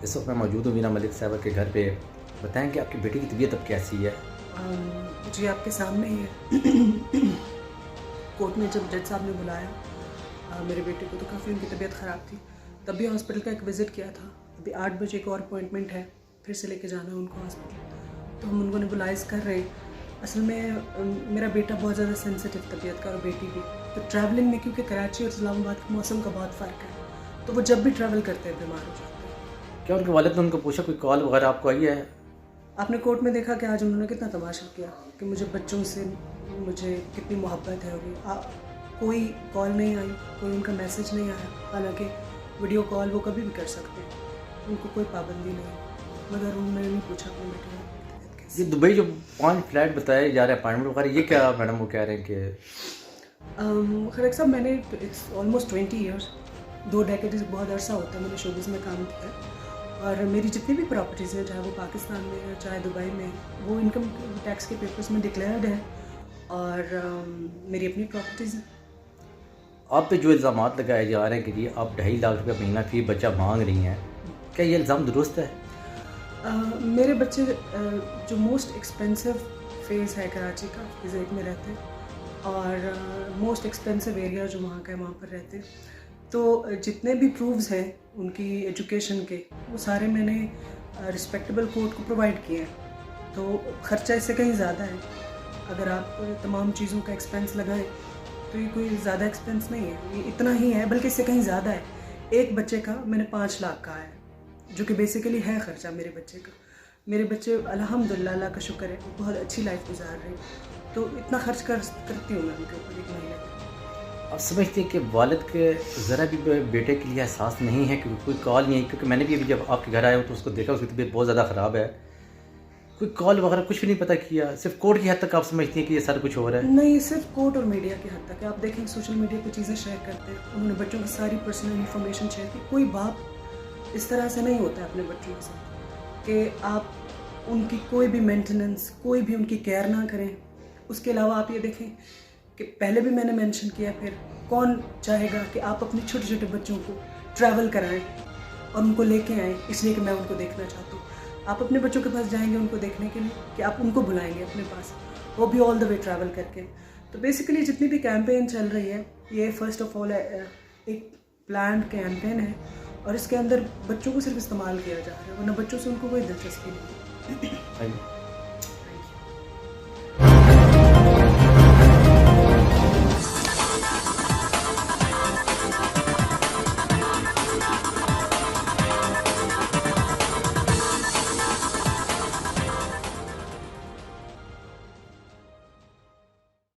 इस वक्त मैं मौजूद हूँ वीना मलिक साहब के घर पे। बताएं कि आपकी बेटी की तबीयत अब कैसी है? जी आपके सामने ही है। कोर्ट में जब जज साहब ने बुलाया मेरे बेटे को, तो काफ़ी उनकी तबीयत ख़राब थी। तब भी हॉस्पिटल का एक विज़िट किया था। अभी 8 बजे एक और अपॉइंटमेंट है, फिर से लेके जाना है उनको हॉस्पिटल। तो हम उनको नेबुलाइज़ कर रहे हैं। असल में मेरा बेटा बहुत ज़्यादा सेंसिटिव तबीयत का, और बेटी भी। तो ट्रैवलिंग में, क्योंकि कराची और इस्लामाबाद के मौसम का बहुत फ़र्क है, तो वो जब भी ट्रैवल करते हैं बीमार हो जाते हैं। क्या उनके वालिद ने उनको पूछा, कोई कॉल वगैरह आपको आई है? आपने कोर्ट में देखा कि आज उन्होंने कितना तमाशा किया कि मुझे बच्चों से मुझे कितनी मोहब्बत है। और कोई कॉल नहीं आई, कोई उनका मैसेज नहीं आया। हालांकि वीडियो कॉल वो कभी भी कर सकते हैं, उनको कोई पाबंदी नहीं। मगर उन्होंने नहीं पूछा अपने बेटे की तबीयत कैसी। ये दुबई जो 5 फ्लैट बताए जा रहे हैं अपार्टमेंट वगैरह, ये क्या मैडम वो कह रहे हैं कि खैर साहब, मैंने इट्स ऑलमोस्ट 20 ईयर्स, 2 डेकेड बहुत अरसा होता है मैंने शोबिज़ में काम किया है। और मेरी जितनी भी प्रॉपर्टीज़ हैं, चाहे वो पाकिस्तान में है चाहे दुबई में है, वो इनकम टैक्स के पेपर्स में डिक्लेयर्ड है। और मेरी अपनी प्रॉपर्टीज़ हैं। आप पे जो इल्ज़ामात लगाए जा रहे हैं कि जी आप 2.5 लाख रुपये महीना फ़ी बच्चा मांग रही हैं, क्या ये इल्ज़ाम दुरुस्त है? मेरे बच्चे जो मोस्ट एक्सपेंसिव फेज़ है कराची का, फेज़ 1 में रहते हैं। और मोस्ट एक्सपेंसिव एरिया जो वहाँ का है, वहाँ पर रहते हैं। तो जितने भी प्रूफ्स हैं उनकी एजुकेशन के, वो सारे मैंने रिस्पेक्टेबल कोर्ट को प्रोवाइड किए हैं। तो ख़र्चा इससे कहीं ज़्यादा है। अगर आप तमाम चीज़ों का एक्सपेंस लगाएं तो ये कोई ज़्यादा एक्सपेंस नहीं है, ये इतना ही है, बल्कि इससे कहीं ज़्यादा है। एक बच्चे का मैंने 5 लाख कहा है, जो कि बेसिकली है ख़र्चा मेरे बच्चे का। मेरे बच्चे अल्हम्दुलिल्लाह, अल्लाह का शुक्र है, बहुत अच्छी लाइफ गुजार रहे हैं। तो इतना खर्च करती हूँ मैं उनके ऊपर एक महीने में। आप समझते हैं कि वालिद के ज़रा भी बेटे के लिए एहसास नहीं है कि कोई कॉल नहीं है? क्योंकि मैंने भी अभी जब आपके घर आया हूँ तो उसको देखा, उसकी तबीयत बहुत ज़्यादा ख़राब है। कोई कॉल वगैरह कुछ भी नहीं पता किया, सिर्फ कोर्ट की हद तक आप समझती हैं कि ये सारा कुछ हो रहा है? नहीं, सिर्फ कोर्ट और मीडिया की हद तक है। आप देखें सोशल मीडिया पे चीज़ें शेयर करते हैं, उन्होंने बच्चों की सारी पर्सनल इन्फॉर्मेशन शेयर की। कोई बाप इस तरह से नहीं होता है अपने बच्चों के साथ कि आप उनकी कोई भी मेंटेनेंस, कोई भी उनकी केयर ना करें। उसके अलावा आप ये देखें कि पहले भी मैंने मेंशन किया, फिर कौन चाहेगा कि आप अपने छोटे छोटे बच्चों को ट्रैवल कराएं और उनको लेके आएँ, इसलिए कि मैं उनको देखना चाहती हूँ। आप अपने बच्चों के पास जाएंगे उनको देखने के लिए, कि आप उनको बुलाएंगे अपने पास, वो भी ऑल द वे ट्रैवल करके। तो बेसिकली जितनी भी कैंपेन चल रही है, ये फ़र्स्ट ऑफ ऑल एक प्लान्ड कैंपेन है, और इसके अंदर बच्चों को सिर्फ इस्तेमाल किया जा रहा है, वरना बच्चों से उनको कोई दिलचस्पी नहीं है।